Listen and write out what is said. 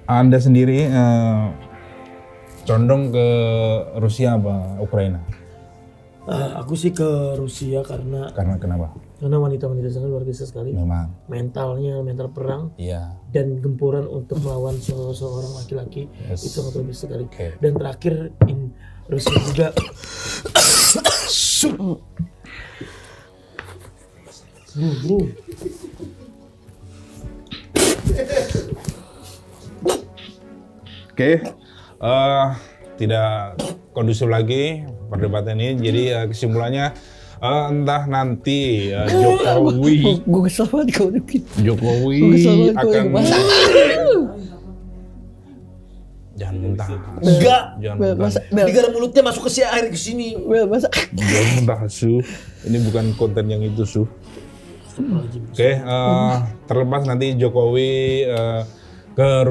Anda sendiri condong ke Rusia apa Ukraina? Aku sih ke Rusia karena Kenapa? wanita-wanita sana luar biasa sekali. Memang. Mental perang Iya. dan gempuran untuk melawan seorang laki-laki itu sangat luar biasa sekali. Oke. Dan terakhir Rusia juga bro. Oke, tidak kondusif lagi perdebatan ini. Jadi kesimpulannya entah nanti Jokowi Gue kesel banget kalau gitu. Jokowi Gue kesel banget kalau akan masa. jangan muntah. Enggak. Jangan Bel, muntah. masa, Bel, Gara mulutnya masuk ke air ke sini. Bel, masa. Jangan muntah Su. Ini bukan konten yang itu Su. Oke, terlepas nanti Jokowi ke Rusia.